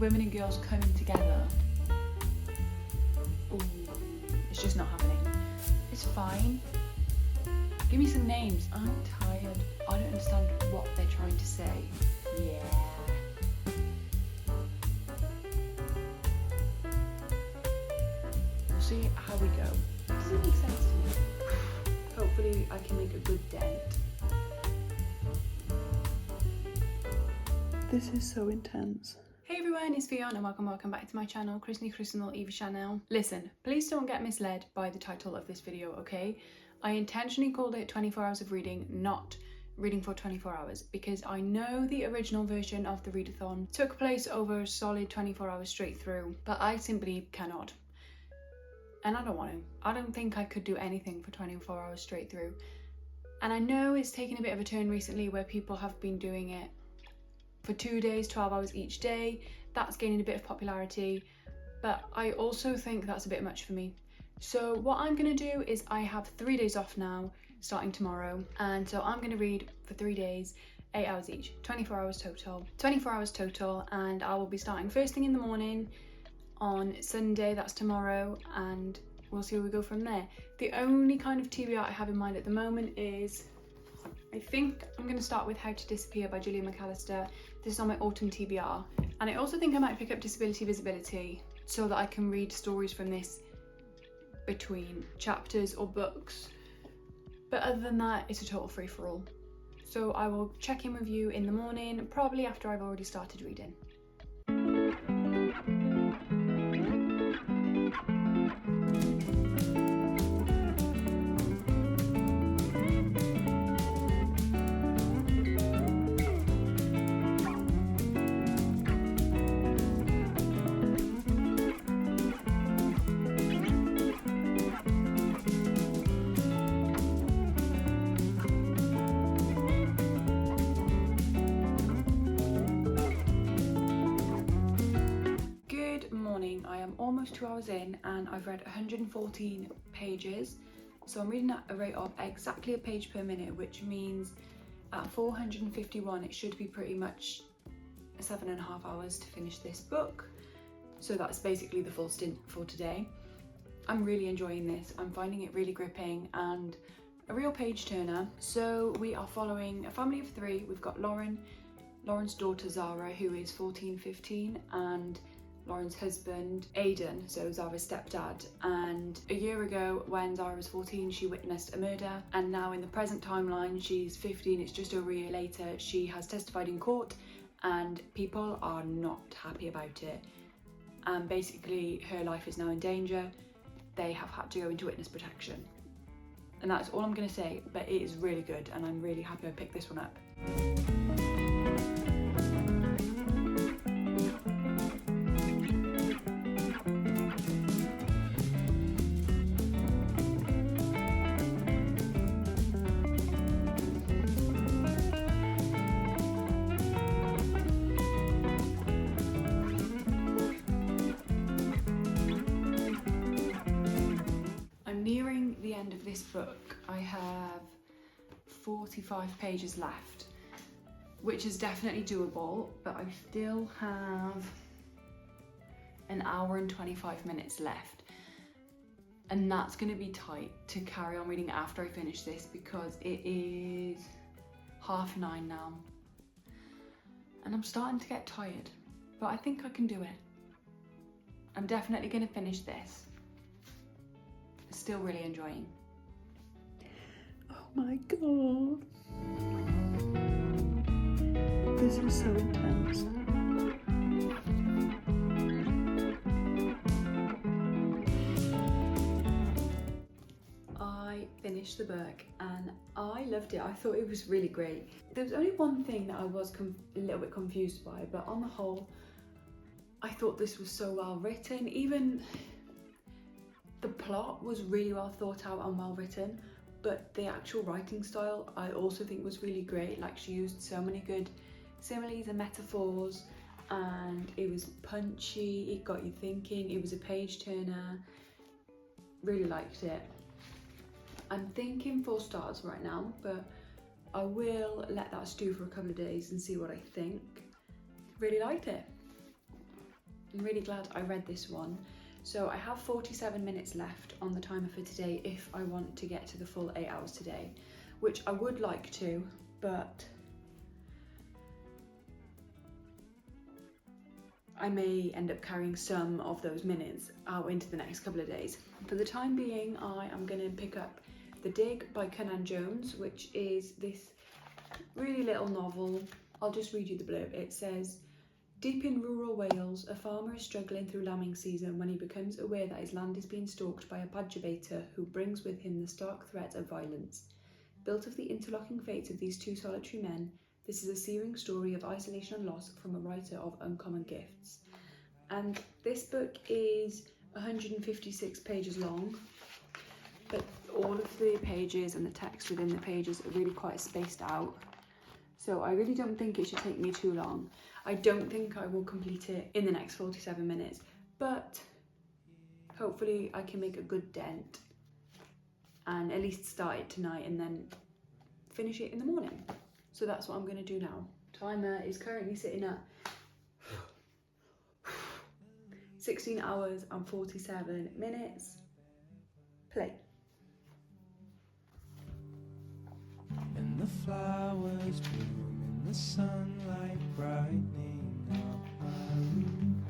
women and girls coming together. Ooh, it's just not happening. It's fine. Give me some names. I'm tired. I don't understand what they're trying to say. Yeah. We'll see how we go. Does it make sense to me? Hopefully I can make a good dent. This is so intense. Hey everyone, it's Fiona and welcome back to my channel, Christney Eva Chanel. Listen, please don't get misled by the title of this video, okay? I intentionally called it 24 hours of reading, not reading for 24 hours, because I know the original version of the readathon took place over a solid 24 hours straight through, but I simply cannot. And I don't want to. I don't think I could do anything for 24 hours straight through. And I know it's taken a bit of a turn recently where people have been doing it for 2 days, 12 hours each day. That's gaining a bit of popularity, but I also think that's a bit much for me. So what I'm gonna do is I have 3 days off now, starting tomorrow, and so I'm gonna read for 3 days, 8 hours each, 24 hours total, and I will be starting first thing in the morning on Sunday, that's tomorrow, and we'll see where we go from there. The only kind of TBR I have in mind at the moment is, I think I'm going to start with How to Disappear by Julia McAllister. This is on my autumn TBR. And I also think I might pick up Disability Visibility so that I can read stories from this between chapters or books. But other than that, it's a total free-for-all. So I will check in with you in the morning, probably after I've already started reading. I am almost 2 hours in and I've read 114 pages, so I'm reading at a rate of exactly a page per minute, which means at 451 it should be pretty much 7.5 hours to finish this book. So that's basically the full stint for today. I'm really enjoying this. I'm finding it really gripping and a real page turner. So we are following a family of 3. We've got Lauren's daughter Zara, who is 14-15, and Lauren's husband, Aidan, so Zara's stepdad. And a year ago, when Zara was 14, she witnessed a murder, and now in the present timeline, she's 15, it's just over a year later, she has testified in court, and people are not happy about it. And basically, her life is now in danger. They have had to go into witness protection. And that's all I'm gonna say, but it is really good, and I'm really happy I picked this one up. Nearing the end of this book. I have 45 pages left, which is definitely doable, but I still have an hour and 25 minutes left, and that's going to be tight to carry on reading after I finish this, because it is 9:30 now and I'm starting to get tired, but I think I can do it. I'm definitely going to finish this. Still really enjoying. Oh my god. This is so intense. I finished the book and I loved it. I thought it was really great. There was only one thing that I was a little bit confused by, but on the whole, I thought this was so well written. Even the plot was really well thought out and well written, but the actual writing style I also think was really great. Like, she used so many good similes and metaphors, and it was punchy, it got you thinking, it was a page turner. Really liked it. I'm thinking 4 stars right now, but I will let that stew for a couple of days and see what I think. Really liked it. I'm really glad I read this one. So I have 47 minutes left on the timer for today if I want to get to the full 8 hours today, which I would like to, but I may end up carrying some of those minutes out into the next couple of days. For the time being, I am going to pick up The Dig by Conan Jones, which is this really little novel. I'll just read you the blurb. It says, deep in rural Wales, a farmer is struggling through lambing season when he becomes aware that his land is being stalked by a badger-baiter who brings with him the stark threat of violence. Built of the interlocking fates of these two solitary men, this is a searing story of isolation and loss from a writer of uncommon gifts. And this book is 156 pages long, but all of the pages and the text within the pages are really quite spaced out. So I really don't think it should take me too long. I don't think I will complete it in the next 47 minutes, but hopefully I can make a good dent and at least start it tonight and then finish it in the morning. So that's what I'm going to do now. Timer is currently sitting at 16 hours and 47 minutes. Play. And the flowers bloom in the sunlight brightening up my room.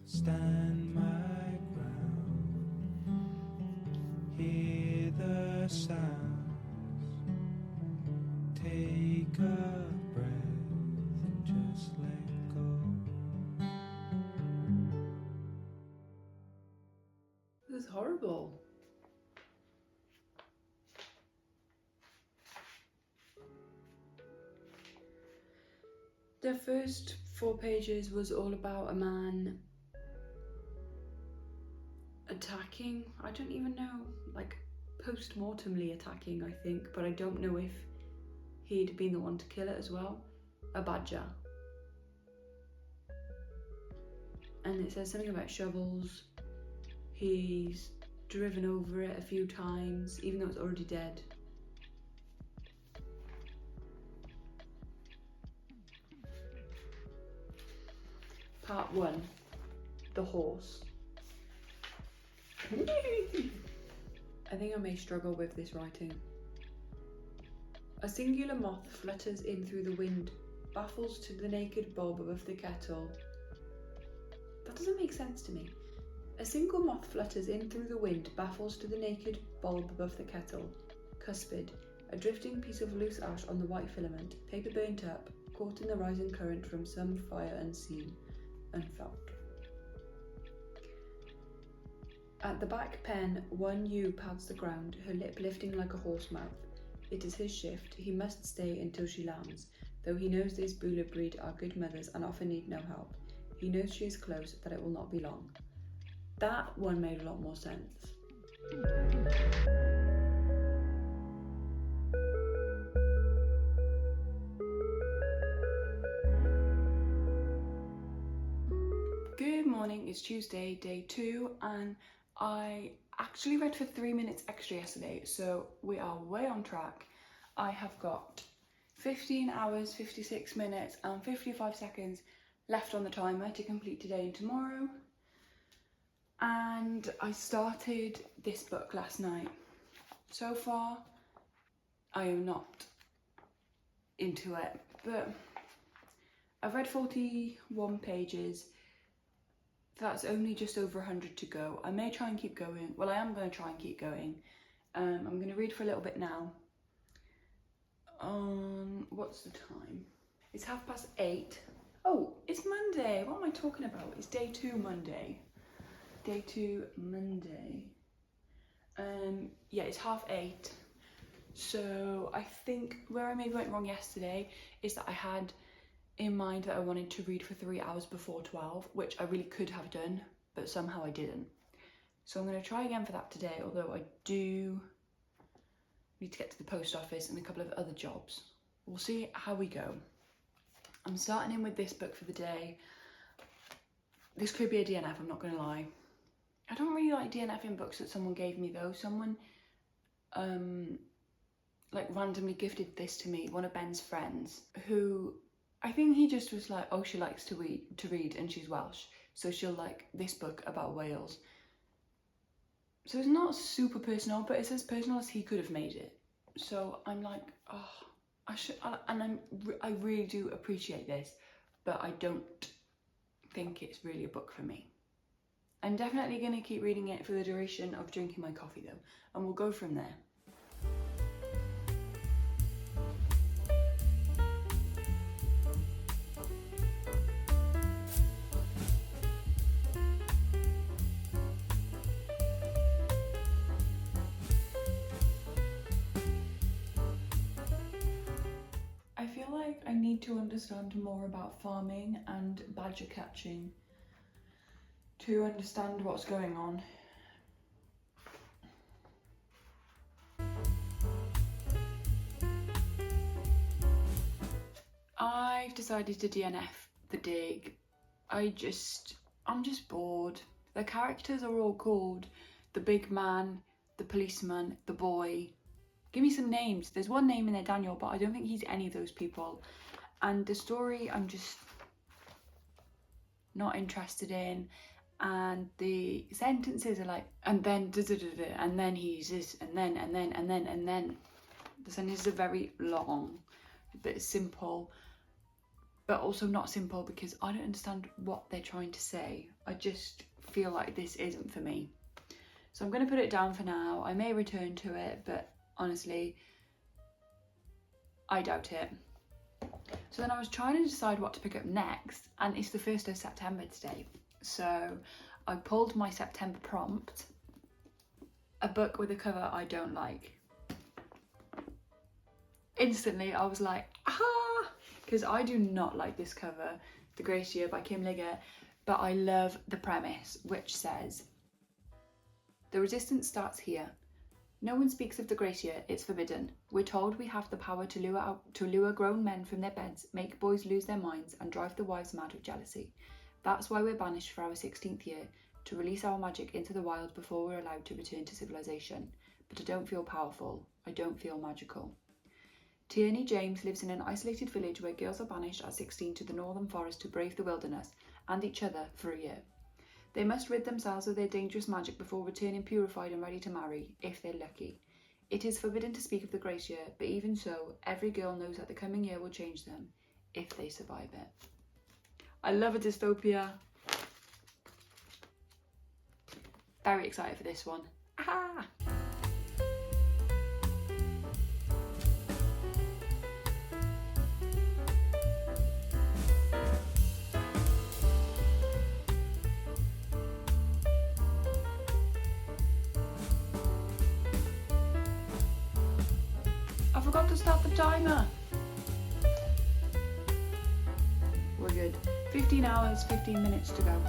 Stand my ground, hear the sounds, take a breath and just let go. This is horrible. The first 4 pages was all about a man attacking. I don't even know, like post-mortemly attacking, I think, but I don't know if he'd been the one to kill it as well. A badger. And it says something about shovels. He's driven over it a few times, even though it's already dead. Part 1. The horse. I think I may struggle with this writing. A singular moth flutters in through the wind, baffles to the naked bulb above the kettle. That doesn't make sense to me. A single moth flutters in through the wind, baffles to the naked bulb above the kettle. Cuspid, a drifting piece of loose ash on the white filament, paper burnt up, caught in the rising current from some fire unseen, unfelt. At the back pen, one ewe pads the ground, her lip lifting like a horse mouth. It is his shift, he must stay until she lambs, though he knows this Bula breed are good mothers and often need no help. He knows she is close, that it will not be long. That one made a lot more sense. Good morning, it's Tuesday, day 2, and I actually read for 3 minutes extra yesterday, so we are way on track. I have got 15 hours, 56 minutes and 55 seconds left on the timer to complete today and tomorrow. And I started this book last night. So far, I am not into it, but I've read 41 pages. That's only just over 100 to go. I may try and keep going. Well, I am going to try and keep going. I'm going to read for a little bit now. What's the time? It's 8:30. Oh, it's Monday. What am I talking about? It's day 2 Monday. Day 2 Monday. Yeah, it's 8:30. So I think where I maybe went wrong yesterday is that I had in mind that I wanted to read for 3 hours before 12, which I really could have done, but somehow I didn't. So I'm going to try again for that today, although I do need to get to the post office and a couple of other jobs. We'll see how we go. I'm starting in with this book for the day. This could be a DNF, I'm not going to lie. I don't really like DNFing books that someone gave me though. Someone like randomly gifted this to me, one of Ben's friends, who I think he just was like, oh, she likes to read and she's Welsh, so she'll like this book about Wales. So it's not super personal, but it's as personal as he could have made it. So I'm like, oh, I really do appreciate this, but I don't think it's really a book for me. I'm definitely going to keep reading it for the duration of drinking my coffee though, and we'll go from there. I feel like I need to understand more about farming and badger catching to understand what's going on. I've decided to DNF the dig. I'm just bored. The characters are all called the big man, the policeman, the boy. Give me some names. There's one name in there, Daniel, but I don't think he's any of those people. And the story I'm just not interested in. And the sentences are like, and then and then he's this, and then. The sentences are very long, a bit simple, but also not simple because I don't understand what they're trying to say. I just feel like this isn't for me. So I'm going to put it down for now. I may return to it, but honestly, I doubt it. So then I was trying to decide what to pick up next, and it's the 1st of September today. So I pulled my September prompt, a book with a cover I don't like. Instantly I was like, ah, because I do not like this cover, The Gracia by Kim Liggett, but I love the premise, which says, the resistance starts here. No one speaks of the Gracia, it's forbidden. We're told we have the power to lure grown men from their beds, make boys lose their minds, and drive the wives mad with jealousy. That's why we're banished for our 16th year, to release our magic into the wild before we're allowed to return to civilization. But I don't feel powerful. I don't feel magical. Tierney James lives in an isolated village where girls are banished at 16 to the northern forest to brave the wilderness and each other for a year. They must rid themselves of their dangerous magic before returning purified and ready to marry, if they're lucky. It is forbidden to speak of the Gracia, but even so, every girl knows that the coming year will change them, if they survive it. I love a dystopia. Very excited for this one. Ah! I forgot to start the timer. We're good. 15 hours, 15 minutes to go.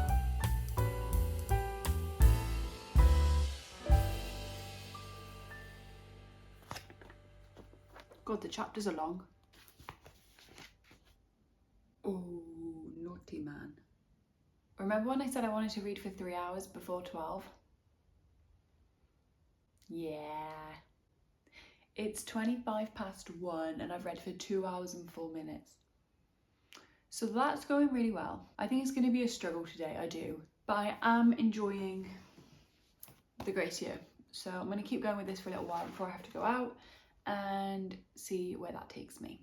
God, the chapters are long. Oh, naughty man. Remember when I said I wanted to read for 3 hours before 12? Yeah. It's 1:25 and I've read for 2 hours and 4 minutes. So that's going really well. I think it's going to be a struggle today, I do. But I am enjoying the Gracia. So I'm going to keep going with this for a little while before I have to go out and see where that takes me.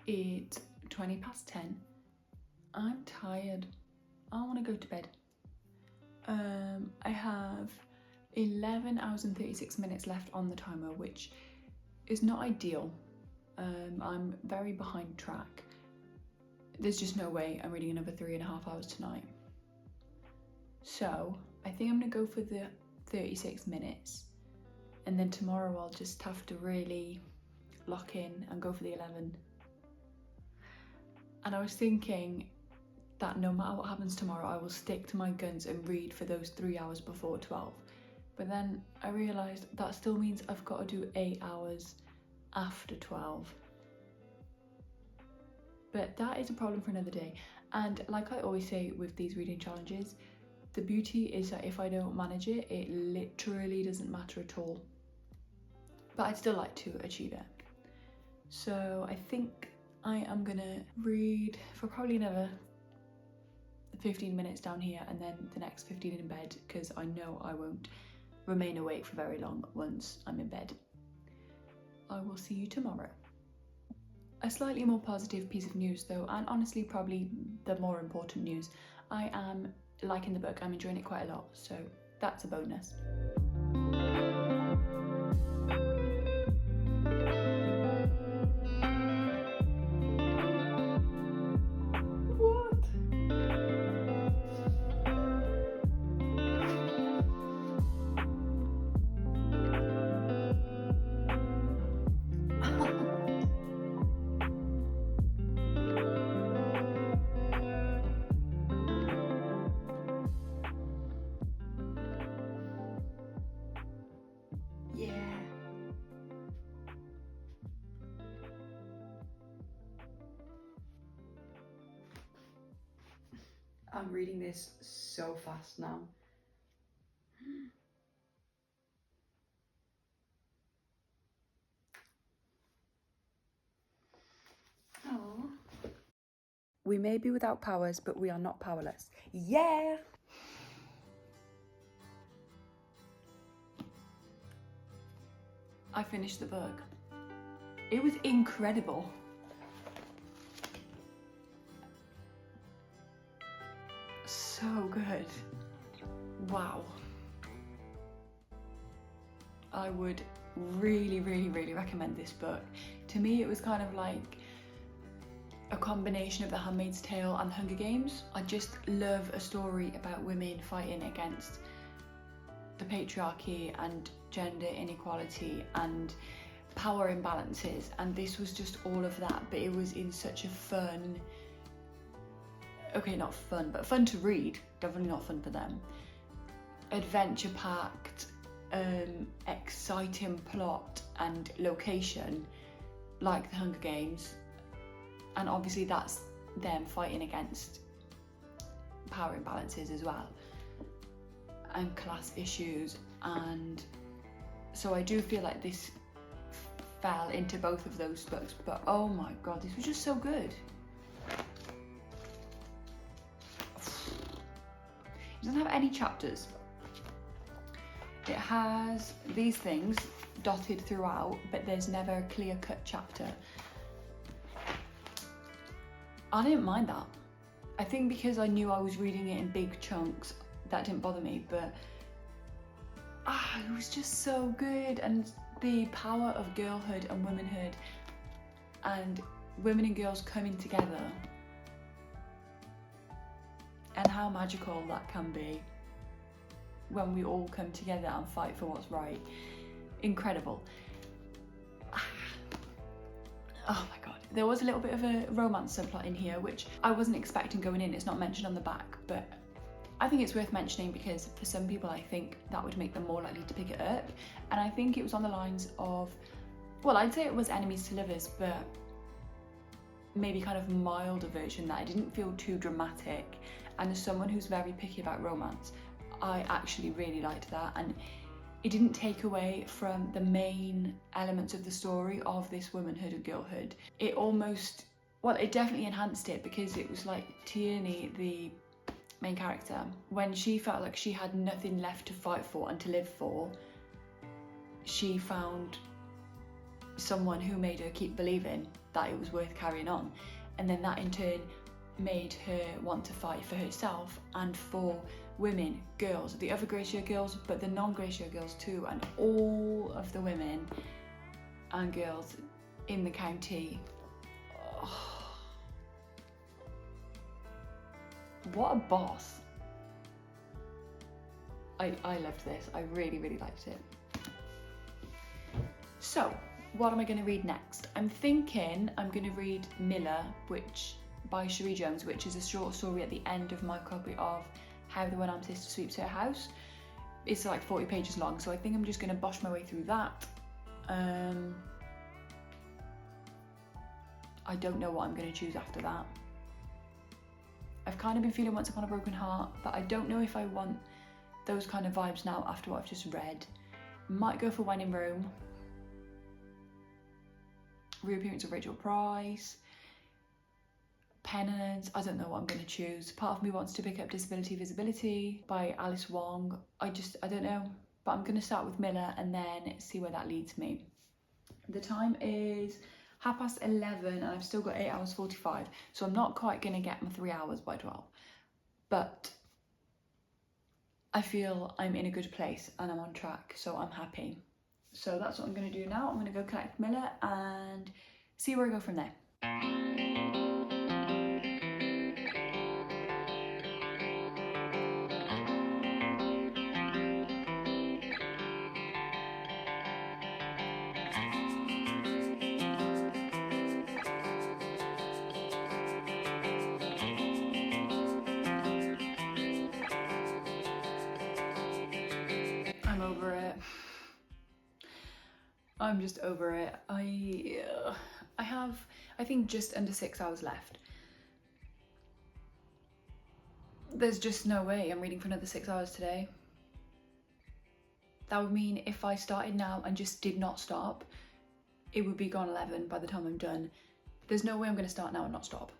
It's 10:20. I'm tired. I want to go to bed. I have 11 hours and 36 minutes left on the timer, which is not ideal. I'm very behind track. There's just no way I'm reading another 3.5 hours tonight. So I think I'm gonna go for the 36 minutes, and then tomorrow I'll just have to really lock in and go for the 11. And I was thinking that no matter what happens tomorrow, I will stick to my guns and read for those 3 hours before 12. But then I realised that still means I've got to do 8 hours after 12. But that is a problem for another day. And like I always say with these reading challenges, the beauty is that if I don't manage it, it literally doesn't matter at all. But I'd still like to achieve it. So I think I am gonna read for probably another 15 minutes down here and then the next 15 in bed, because I know I won't remain awake for very long once I'm in bed. I will see you tomorrow. A slightly more positive piece of news though, and honestly probably the more important news. I am liking the book, I'm enjoying it quite a lot, so that's a bonus. Yeah. I'm reading this so fast now. Aww. We may be without powers, but we are not powerless. Yeah! I finished the book. It was incredible. So good. Wow. I would really recommend this book. To me, it was kind of like a combination of The Handmaid's Tale and Hunger Games. I just love a story about women fighting against the patriarchy and gender inequality and power imbalances, and this was just all of that, but it was in such a fun, okay, not fun, but fun to read, definitely not fun for them, adventure packed, exciting plot and location like the Hunger Games, and obviously that's them fighting against power imbalances as well and class issues, and so I do feel like this fell into both of those books, but oh my god, this was just so good. It doesn't have any chapters. It has these things dotted throughout, but there's never a clear-cut chapter. I didn't mind that. I think because I knew I was reading it in big chunks, that didn't bother me, but it was just so good, and the power of girlhood and womanhood and women and girls coming together and how magical that can be when we all come together and fight for what's right. Incredible. Oh my god. There was a little bit of a romance subplot in here, which I wasn't expecting going in. It's not mentioned on the back, but I think it's worth mentioning because for some people I think that would make them more likely to pick it up. And I think it was on the lines of, well, I'd say it was enemies to lovers, but maybe kind of milder version, that it didn't feel too dramatic. And as someone who's very picky about romance, I actually really liked that, and it didn't take away from the main elements of the story of this womanhood and girlhood. It almost, well, it definitely enhanced it, because it was like Tierney, the main character, when she felt like she had nothing left to fight for and to live for, she found someone who made her keep believing that it was worth carrying on, and then that in turn made her want to fight for herself and for women, girls, the other Glacier girls, but the non-Glacier girls too, and all of the women and girls in the county. Oh. What a boss. I loved this. I really liked it. So, what am I going to read next? I'm thinking I'm going to read Miller, by Cherie Jones, which is a short story at the end of my copy of How the One-Armed Sister Sweeps Her House. It's like 40 pages long, so I think I'm just going to bosh my way through that. I I don't know what I'm going to choose after that. I've kind of been feeling Once Upon a Broken Heart, but I don't know if I want those kind of vibes now after what I've just read. Might go for When in Rome. Reappearance of Rachel Price. Penance. I don't know what I'm going to choose. Part of me wants to pick up Disability Visibility by Alice Wong. I don't know. But I'm going to start with Miller and then see where that leads me. The time is 11:30 and I've still got 8 hours 45. So I'm not quite going to get my 3 hours by 12. But I feel I'm in a good place and I'm on track. So I'm happy. So that's what I'm going to do now. I'm going to go collect Miller and see where I go from there. I'm over it. I'm just over it. I have, I think, just under 6 hours left. There's just no way I'm reading for another 6 hours today. That would mean if I started now and just did not stop, it would be gone 11 by the time I'm done. There's no way I'm going to start now and not stop.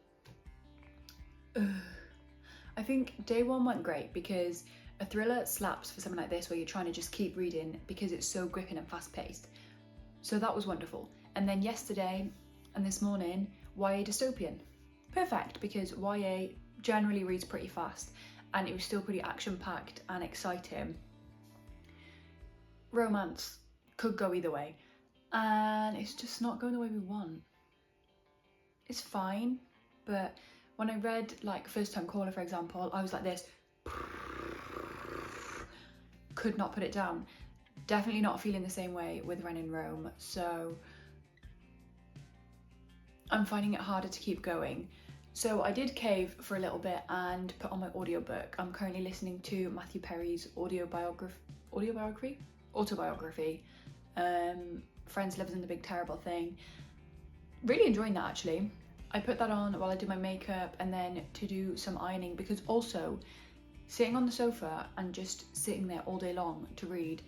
I think day one went great because a thriller slaps for something like this where you're trying to just keep reading because it's so gripping and fast paced. So that was wonderful. And then yesterday and this morning, YA dystopian. Perfect, because YA generally reads pretty fast and it was still pretty action packed and exciting. Romance could go either way and it's just not going the way we want. It's fine, but when I read like First Time Caller, for example, I was like this. Could not put it down. Definitely not feeling the same way with When in Rome, so I'm finding it harder to keep going. So I did cave for a little bit and put on my audiobook. I'm currently listening to Matthew Perry's autobiography. Friends, Lovers and the Big Terrible Thing. Really enjoying that actually. I put that on while I did my makeup and then to do some ironing, because also sitting on the sofa and just sitting there all day long to read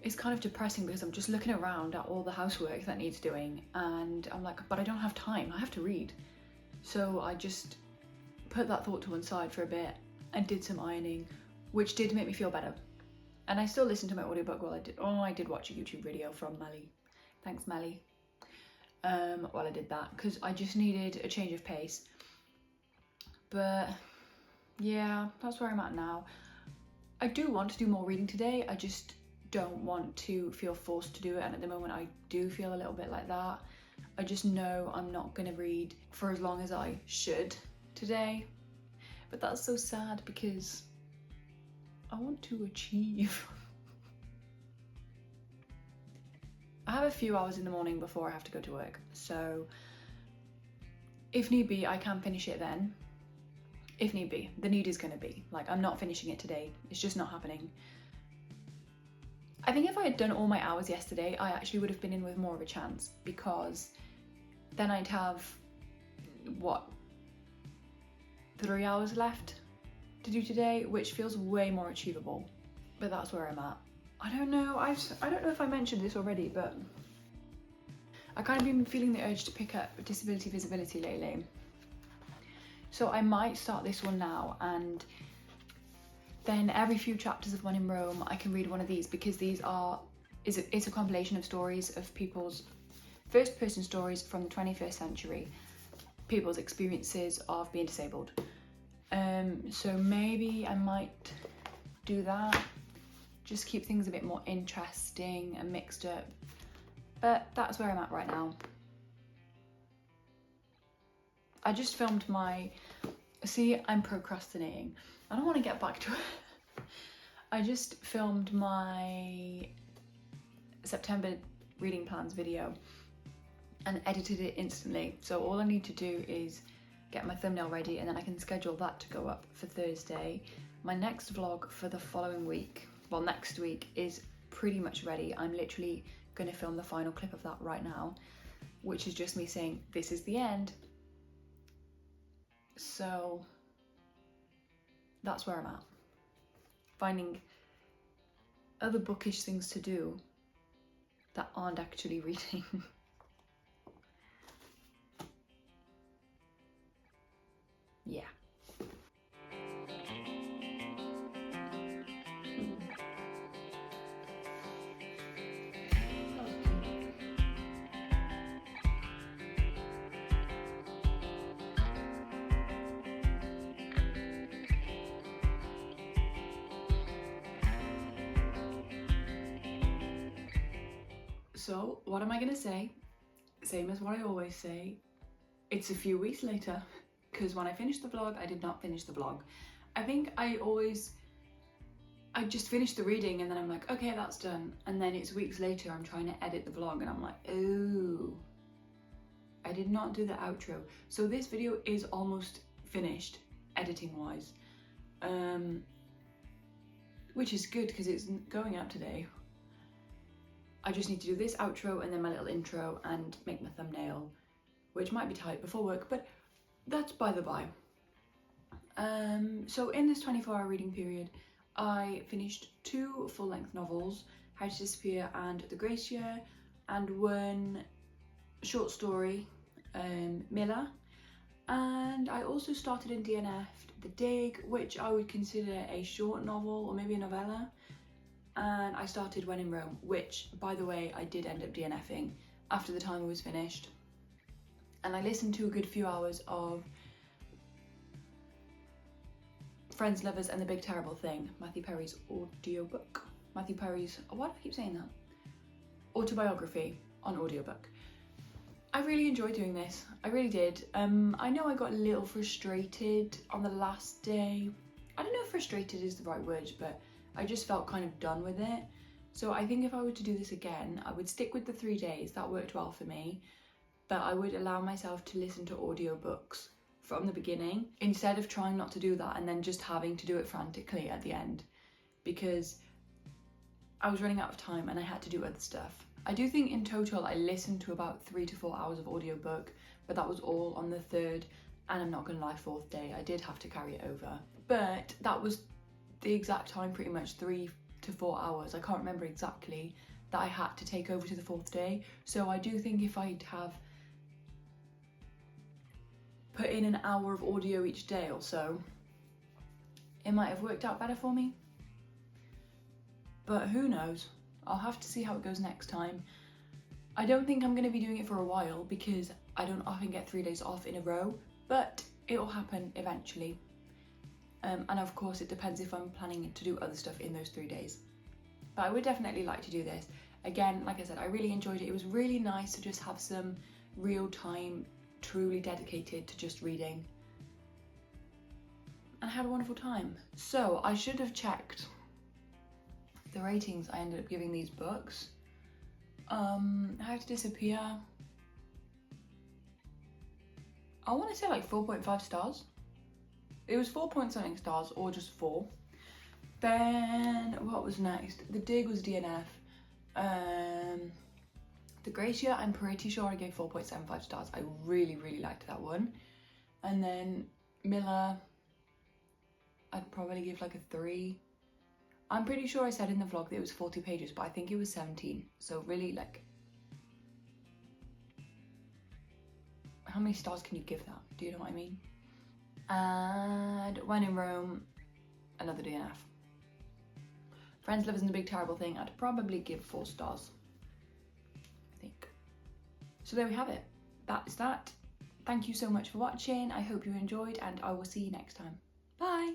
is kind of depressing because I'm just looking around at all the housework that needs doing and I'm like, but I don't have time, I have to read. So I just put that thought to one side for a bit and did some ironing, which did make me feel better. And I still listened to my audiobook while I did watch a YouTube video from Melly. Thanks, Melly. While I did that, because I just needed a change of pace. But yeah, that's where I'm at now. I do want to do more reading today, I just don't want to feel forced to do it, and at the moment I do feel a little bit like that. I just know I'm not going to read for as long as I should today, but that's so sad because I want to achieve. I have a few hours in the morning before I have to go to work, so if need be I can finish it then. If need be. The need is going to be. Like, I'm not finishing it today. It's just not happening. I think if I had done all my hours yesterday, I actually would have been in with more of a chance, because then I'd have, 3 hours left to do today, which feels way more achievable. But that's where I'm at. I don't know. I don't know if I mentioned this already, but I kind of been feeling the urge to pick up Disability Visibility lately. So I might start this one now, and then every few chapters of When in Rome I can read one of these, because these it's a compilation of stories of people's first person stories from the 21st century, people's experiences of being disabled. So maybe I might do that, just keep things a bit more interesting and mixed up. But that's where I'm at right now. I just filmed I'm procrastinating. I don't want to get back to it. I just filmed my September reading plans video and edited it instantly. So all I need to do is get my thumbnail ready and then I can schedule that to go up for Thursday. My next vlog for the following week, well, next week, is pretty much ready. I'm literally going to film the final clip of that right now. which is just me saying this is the end. So that's where I'm at. Finding other bookish things to do that aren't actually reading. Yeah. So what am I gonna say? Same as what I always say. It's a few weeks later, because when I finished the vlog, I did not finish the vlog. I think I just finished the reading and then I'm like, okay, that's done. And then it's weeks later, I'm trying to edit the vlog and I'm like, ooh, I did not do the outro. So this video is almost finished, editing wise. Which is good because it's going out today. I just need to do this outro and then my little intro and make my thumbnail, which might be tight before work, but that's by the by. So in this 24-hour reading period, I finished 2 full-length novels, How to Disappear and The Grace Year, and 1 short story, Miller. And I also started and DNF'd The Dig, which I would consider a short novel or maybe a novella. And I started When in Rome, which, by the way, I did end up DNFing after the timer was finished. And I listened to a good few hours of Friends, Lovers and the Big Terrible Thing, Matthew Perry's audiobook. Matthew Perry's, why do I keep saying that? Autobiography on audiobook. I really enjoyed doing this, I really did. I know I got a little frustrated on the last day. I don't know if frustrated is the right word, but I just felt kind of done with it. So I think if I were to do this again, I would stick with the 3 days, that worked well for me. But I would allow myself to listen to audiobooks from the beginning, instead of trying not to do that and then just having to do it frantically at the end, because I was running out of time and I had to do other stuff. I do think in total I listened to about 3 to 4 hours of audiobook, but that was all on the 3rd, and I'm not gonna lie, 4th day I did have to carry it over. But that was the exact time, pretty much 3 to 4 hours, I can't remember exactly, that I had to take over to the 4th day. So I do think if I'd have put in an hour of audio each day or so, it might have worked out better for me. But who knows? I'll have to see how it goes next time. I don't think I'm going to be doing it for a while because I don't often get 3 days off in a row, but it'll happen eventually. And of course it depends if I'm planning to do other stuff in those 3 days. But I would definitely like to do this. Again, like I said, I really enjoyed it. It was really nice to just have some real time truly dedicated to just reading. And I had a wonderful time. So I should have checked the ratings I ended up giving these books. How to Disappear, I want to say like 4.5 stars. It was 4 point something stars or just 4. Then what was next? The Dig was DNF. The Grace Year, I'm pretty sure I gave 4.75 stars. I really, really liked that one. And then Miller, I'd probably give like a 3. I'm pretty sure I said in the vlog that it was 40 pages, but I think it was 17. So really, like, how many stars can you give that? Do you know what I mean? And When in Rome, another DNF. Friends, Lovers and the Big Terrible Thing, I'd probably give 4 stars. I think. So there we have it. That is that. Thank you so much for watching. I hope you enjoyed and I will see you next time. Bye!